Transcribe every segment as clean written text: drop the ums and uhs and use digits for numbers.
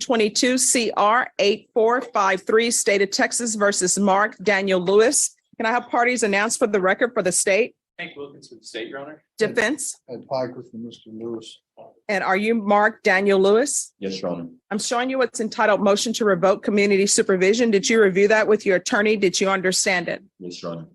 2022 CR 8453, State of Texas versus Mark Daniel Lewis. Can I have parties announced for the record for the state? Hank Wilkins with the state, Your Honor. Defense. Ed Piker for Mr. Lewis. And are you Mark Daniel Lewis? Yes, Your Honor. I'm showing you what's entitled motion to revoke community supervision. Did you review that with your attorney? Did you understand it? Yes, Your Honor.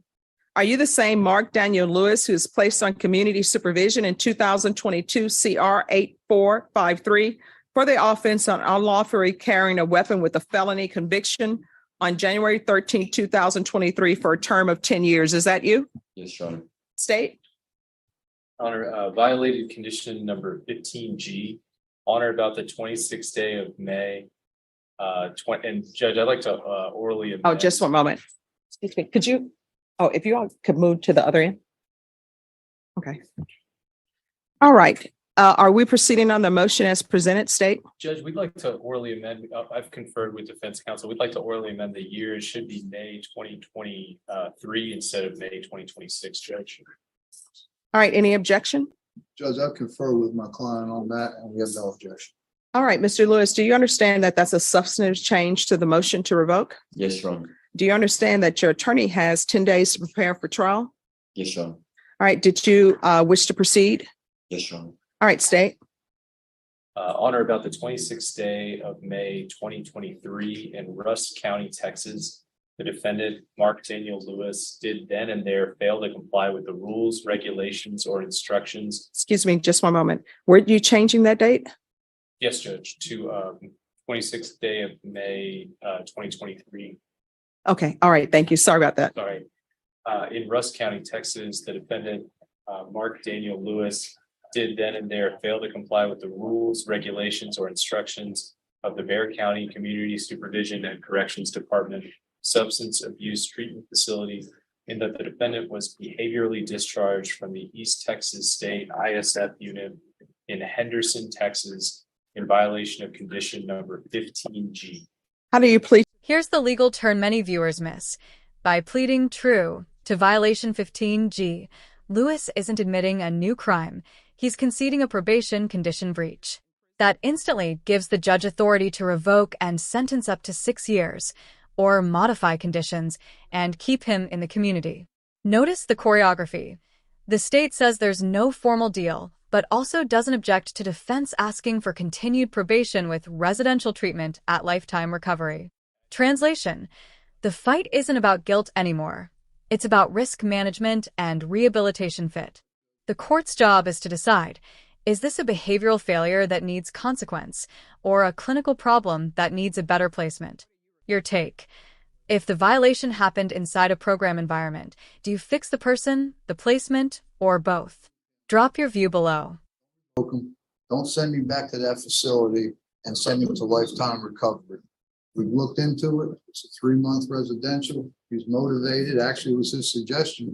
Are you the same Mark Daniel Lewis who is placed on community supervision in 2022 CR 8453 for the offense on unlawfully carrying a weapon with a felony conviction on January 13, 2023 for a term of 10 years? Is that you? Yes, Your Honor. State? Honor, violated condition number 15G, on or about the 26th day of May. And Judge, I'd like to orally amend. Oh, just one moment. Excuse me. Could you, if you all could move to the other end. Okay. All right. Are we proceeding on the motion as presented, State? Judge, we'd like to orally amend. I've conferred with defense counsel. We'd like to orally amend the year. It should be May 2023 instead of May 2026, Judge. All right. Any objection? Judge, I confer with my client on that and we have no objection. All right, Mr. Lewis, do you understand that that's a substantive change to the motion to revoke? Yes, Your Honor. Do you understand that your attorney has 10 days to prepare for trial? Yes, Your Honor. All right. Did you wish to proceed? Yes, Your Honor. All right, State. On or about the 26th day of May 2023 in Rusk County, Texas, the defendant, Mark Daniel Lewis, did then and there fail to comply with the rules, regulations, or instructions. Excuse me, just one moment. Were you changing that date? Yes, Judge, to 26th day of May 2023. Okay. All right. Thank you. Sorry about that. Sorry. In Rusk County, Texas, the defendant, Mark Daniel Lewis, did then and there fail to comply with the rules, regulations, or instructions of the Bexar County Community Supervision and Corrections Department Substance Abuse Treatment Facility, in that the defendant was behaviorally discharged from the East Texas State ISF unit in Henderson, Texas, in violation of condition number 15G. How do you plead? Here's the legal turn many viewers miss. By pleading true to violation 15G, Lewis isn't admitting a new crime. He's conceding a probation condition breach. That instantly gives the judge authority to revoke and sentence up to 6 years, or modify conditions and keep him in the community. Notice the choreography. The state says there's no formal deal, but also doesn't object to defense asking for continued probation with residential treatment at lifetime recovery. Translation: the fight isn't about guilt anymore. It's about risk management and rehabilitation fit. The court's job is to decide, is this a behavioral failure that needs consequence, or a clinical problem that needs a better placement? Your take. If the violation happened inside a program environment, do you fix the person, the placement, or both? Drop your view below. Don't send me back to that facility and send me to lifetime recovery. We've looked into it. It's a 3-month residential. He's motivated. Actually, it was his suggestion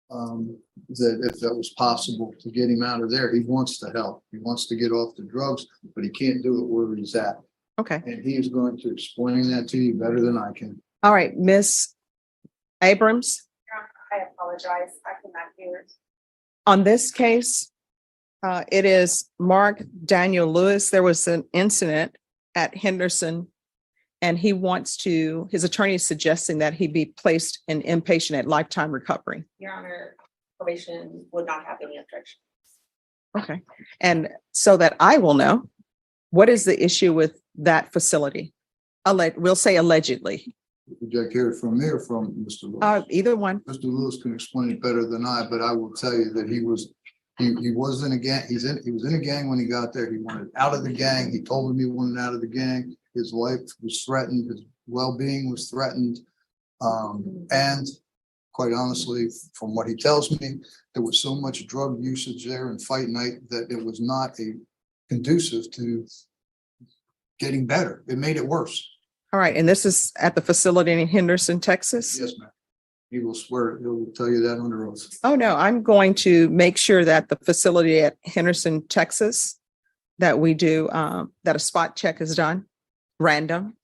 that if that was possible to get him out of there. He wants to help. He wants to get off the drugs, but he can't do it where he's at. Okay. And he is going to explain that to you better than I can. All right, Miss Abrams. I apologize. I cannot hear. On this case, it is Mark Daniel Lewis. There was an incident at Henderson, and he wants to, his attorney is suggesting that he be placed in inpatient at lifetime recovery. Your Honor, probation would not have any objection. Okay. And so that I will know, what is the issue with that facility? We'll say allegedly. Would you like to hear it from me or from Mr. Lewis? Either one. Mr. Lewis can explain it better than I, but I will tell you that he was in a gang. He was in a gang when he got there. He wanted out of the gang. He told him he wanted out of the gang. His life was threatened. His well-being was threatened. And quite honestly, from what he tells me, there was so much drug usage there and fight night that it was not conducive to getting better. It made it worse. All right. And this is at the facility in Henderson, Texas? Yes, ma'am. He will swear, he will tell you that under oath. Oh, no, I'm going to make sure that the facility at Henderson, Texas, that we do, that a spot check is done, random,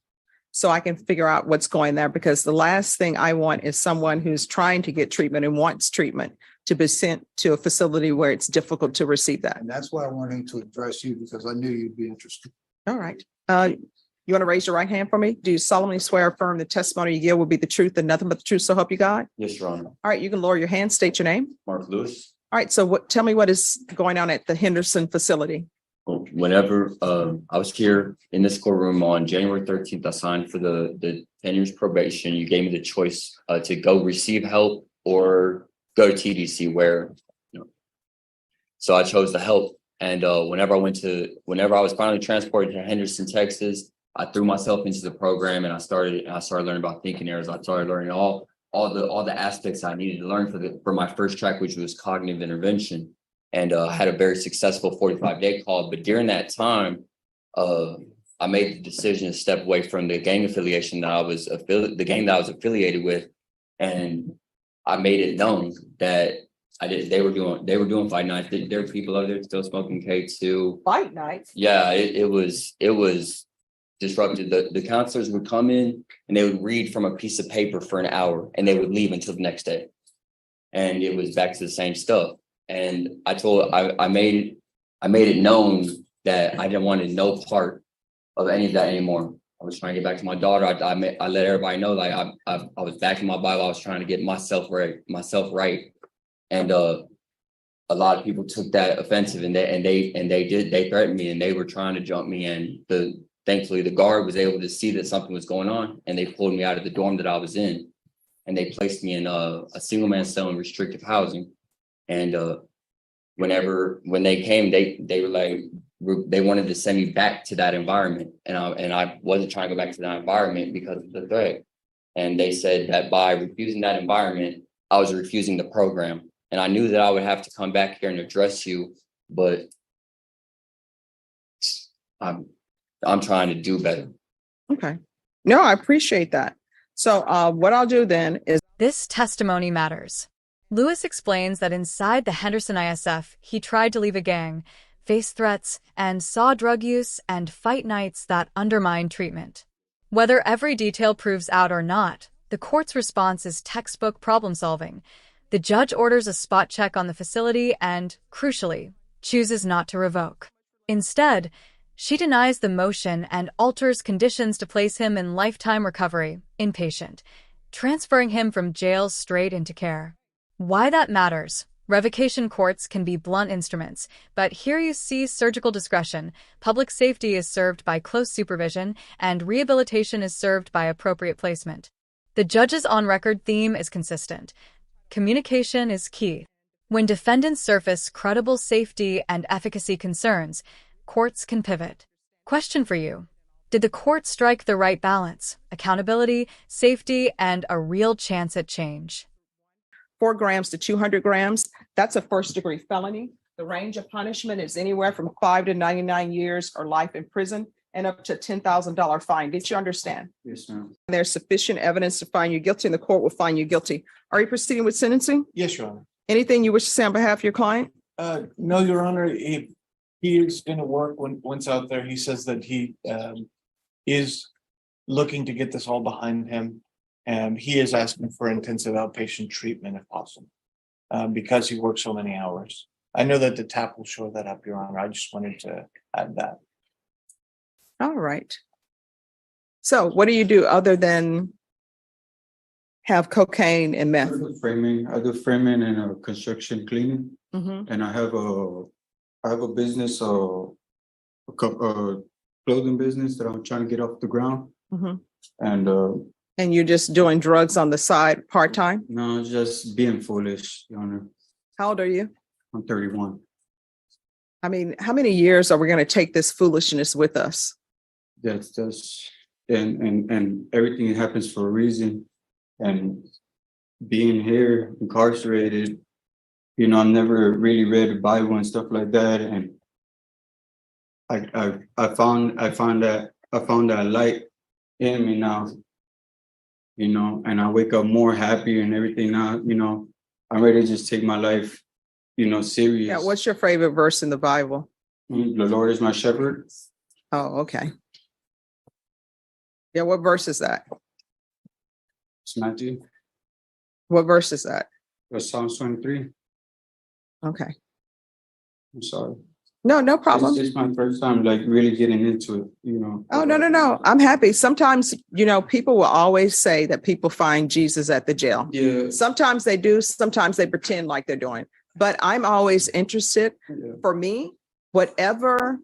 so I can figure out what's going there, because the last thing I want is someone who's trying to get treatment and wants treatment to be sent to a facility where it's difficult to receive that. And that's why I wanted him to address you, because I knew you'd be interested. All right. You want to raise your right hand for me? Do you solemnly swear or affirm the testimony you give will be the truth and nothing but the truth, so help you God? Yes, Your Honor. All right, you can lower your hand, state your name. Mark Lewis. All right, so tell me what is going on at the Henderson facility? Whenever I was here in this courtroom on January 13th, I signed for the 10 years probation. You gave me the choice to go receive help or go to TDC where, so I chose the help. And whenever I was finally transported to Henderson, Texas, I threw myself into the program and I started learning about thinking errors. I started learning all the aspects I needed to learn for my first track, which was cognitive intervention. And I had a very successful 45-day call. But during that time, I made the decision to step away from the gang affiliation that I was affiliated with. And I made it known that they were doing fight nights. There were people out there still smoking K2. Fight nights? Yeah, it was disrupted. The counselors would come in and they would read from a piece of paper for an hour and they would leave until the next day. And it was back to the same stuff. And I made it known that I didn't want no part of any of that anymore. I was trying to get back to my daughter. I let everybody know, like I was back in my Bible. I was trying to get myself right. And a lot of people took that offensive and they threatened me and they were trying to jump me. And thankfully the guard was able to see that something was going on and they pulled me out of the dorm that I was in and they placed me in a single man cell in restrictive housing. And when they came, they were like, they wanted to send me back to that environment. And I wasn't trying to go back to that environment because of the threat. And they said that by refusing that environment, I was refusing the program. And I knew that I would have to come back here and address you, but I'm trying to do better. Okay. No, I appreciate that. So what I'll do then is This testimony matters. Lewis explains that inside the Henderson ISF, he tried to leave a gang, faced threats, and saw drug use and fight nights that undermined treatment. Whether every detail proves out or not, the court's response is textbook problem solving. The judge orders a spot check on the facility and, crucially, chooses not to revoke. Instead, she denies the motion and alters conditions to place him in lifetime recovery, inpatient, transferring him from jail straight into care. Why that matters? Revocation courts can be blunt instruments, but here you see surgical discretion. Public safety is served by close supervision, and rehabilitation is served by appropriate placement. The judge's on-record theme is consistent. Communication is key. When defendants surface credible safety and efficacy concerns, courts can pivot. Question for you. Did the court strike the right balance? Accountability, safety, and a real chance at change? 4 grams to 200 grams. That's a first-degree felony. The range of punishment is anywhere from 5 to 99 years or life in prison and up to $10,000 fine. Did you understand? Yes, ma'am. There's sufficient evidence to find you guilty and the court will find you guilty. Are you proceeding with sentencing? Yes, Your Honor. Anything you wish to say on behalf of your client? No, Your Honor, he is going to work once out there. He says that he is looking to get this all behind him. And he is asking for intensive outpatient treatment if possible, because he works so many hours. I know that the TAP will show that up, Your Honor. I just wanted to add that. All right. So what do you do other than have cocaine and meth? I do framing and construction cleaning, Mhm. and I have a business, a clothing business that I'm trying to get off the ground, Mhm. and you're just doing drugs on the side part-time? no, just being foolish, Your Honor. How old are you? I'm 31. I mean, how many years are we going to take this foolishness with us? That's and everything happens for a reason. And being here incarcerated, I've never really read the Bible and stuff like that. And I found that light in me now, and I wake up more happy and everything now, I'm ready to just take my life, serious. Yeah. What's your favorite verse in the Bible? The Lord is my shepherd. Oh, okay. Yeah. What verse is that? It's Matthew. What verse is that? That's Psalms 23. Okay. I'm sorry. No problem. It's my first time like really getting into it, you know. Oh, no. I'm happy. Sometimes, people will always say that people find Jesus at the jail. Yeah. Sometimes they do, sometimes they pretend like they're doing, but I'm always interested. Yeah. For me, whatever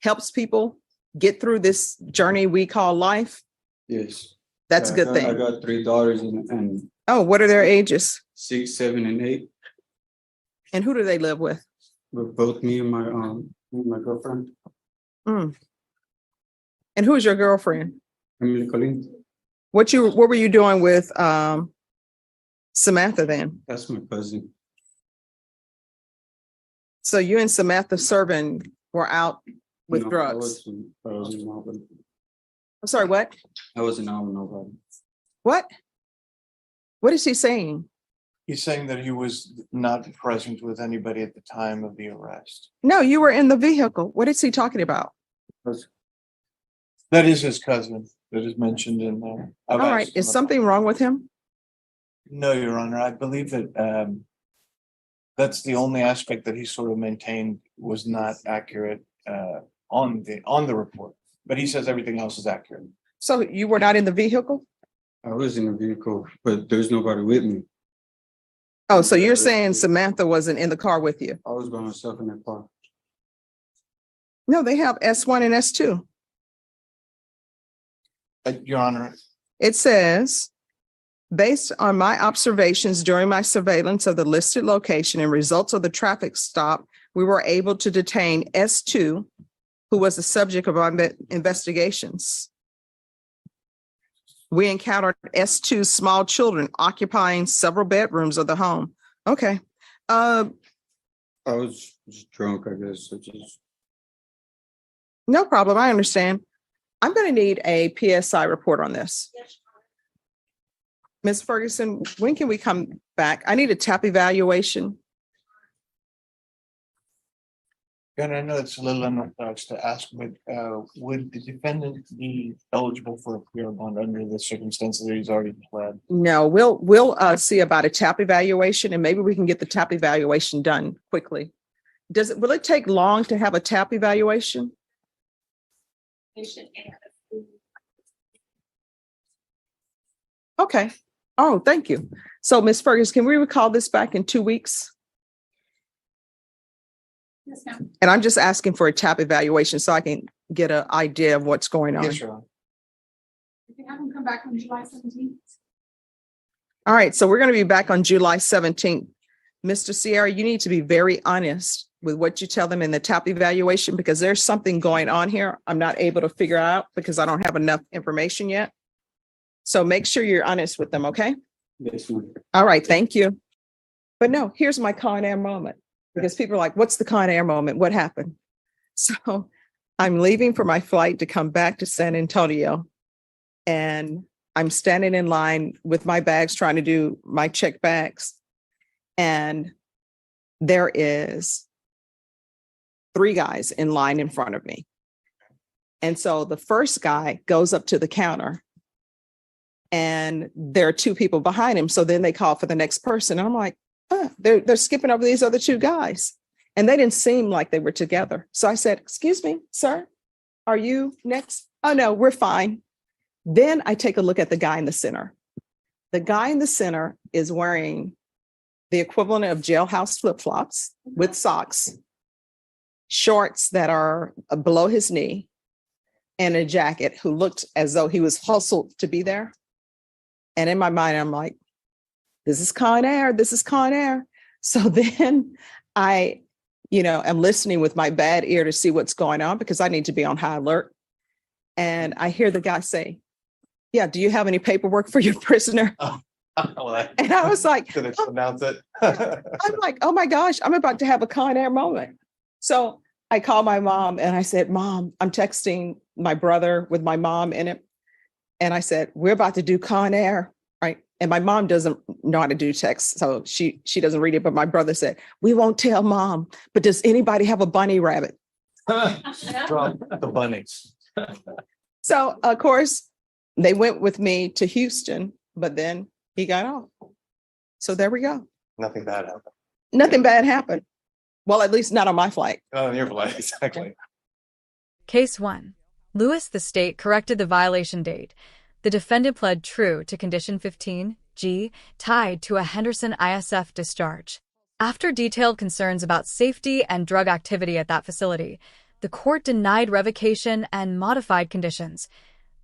helps people get through this journey we call life, Yes. that's a good I thing. got 3 daughters and Oh, what are their ages? 6, 7, and 8. And who do they live with? With both me and my girlfriend, Mm. And who's your girlfriend? Emily Colleen. What were you doing with Samantha then? That's my cousin. So you and Samantha Servin were out with No, drugs. I wasn't out with, I'm sorry, what? I wasn't out with nobody. What? What is he saying? He's saying that he was not present with anybody at the time of the arrest. No, you were in the vehicle. What is he talking about? That is his cousin that is mentioned in there. All right, is something wrong with him? No, Your Honor, I believe that that's the only aspect that he sort of maintained was not accurate on the report. But he says everything else is accurate. So you were not in the vehicle? I was in a vehicle, but there's nobody with me. Oh, so you're saying Samantha wasn't in the car with you? I was by myself in that car. No, they have S1 and S2. Your Honor, It says, based on my observations during my surveillance of the listed location and results of the traffic stop, we were able to detain S2, who was the subject of our investigations. We encountered S2's small children occupying several bedrooms of the home. Okay. I was just drunk, I guess. No problem. I understand. I'm going to need a PSI report on this. Ms. Ferguson, when can we come back? I need a TAP evaluation. and I know it's a little unorthodox to ask, but would the defendant be eligible for a PR bond under the circumstances that he's already pled? No, we'll see about a TAP evaluation, and maybe we can get the TAP evaluation done quickly. Will it take long to have a TAP evaluation? Okay. Oh, thank you. So, Ms. Ferguson, can we recall this back in 2 weeks? Yes, ma'am. And I'm just asking for a TAP evaluation so I can get an idea of what's going on. Yes, Your Honor. You can have them come back on July 17th. All right, so we're going to be back on July 17th. Mr. Sierra, you need to be very honest with what you tell them in the TAP evaluation, because there's something going on here I'm not able to figure out because I don't have enough information yet. So make sure you're honest with them, okay? Yes, ma'am. All right, thank you. But no, here's my Con Air moment, because people are like, what's the Con Air moment? What happened? So I'm leaving for my flight to come back to San Antonio, and I'm standing in line with my bags, trying to do my check bags. And there is 3 guys in line in front of me. And so the first guy goes up to the counter, and there are 2 people behind him. So then they call for the next person. And I'm like, they're skipping over these other 2 guys. And they didn't seem like they were together. So I said, excuse me, sir, are you next? Oh, no, we're fine. Then I take a look at the guy in the center. The guy in the center is wearing the equivalent of jailhouse flip-flops with socks, shorts that are below his knee, and a jacket, who looked as though he was hustled to be there. And in my mind, I'm like, this is Con Air. This is Con Air. So then I, am listening with my bad ear to see what's going on, because I need to be on high alert. And I hear the guy say, yeah, do you have any paperwork for your prisoner? And I was like, Could I announce it? I'm like, oh my gosh, I'm about to have a Con Air moment. So I called my mom and I said, Mom, I'm texting my brother with my mom in it. And I said, we're about to do Con Air, right? And my mom doesn't know how to do text, so she doesn't read it. But my brother said, we won't tell Mom, but does anybody have a bunny rabbit? Drop the bunnies. So of course, they went with me to Houston, but then he got off. So there we go. Nothing bad happened. Nothing bad happened. Well, at least not on my flight. Oh, your flight, exactly. Case 1. Lewis, the state corrected the violation date. The defendant pled true to Condition 15G, tied to a Henderson ISF discharge. After detailed concerns about safety and drug activity at that facility, the court denied revocation and modified conditions,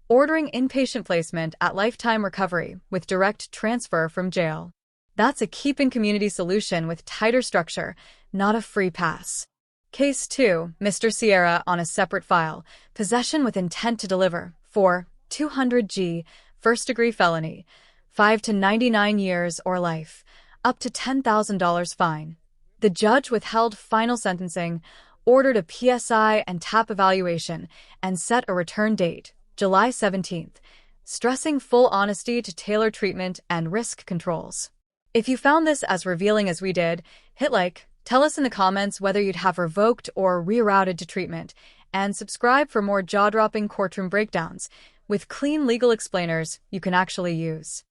ordering inpatient placement at Lifetime Recovery with direct transfer from jail. That's a keeping community solution with tighter structure, not a free pass. Case 2, Mr. Sierra on a separate file, possession with intent to deliver, for 200G, first-degree felony, 5 to 99 years or life, up to $10,000 fine. The judge withheld final sentencing, ordered a PSI and TAP evaluation, and set a return date, July 17th, stressing full honesty to tailor treatment and risk controls. If you found this as revealing as we did, hit like, tell us in the comments whether you'd have revoked or rerouted to treatment, and subscribe for more jaw-dropping courtroom breakdowns with clean legal explainers you can actually use.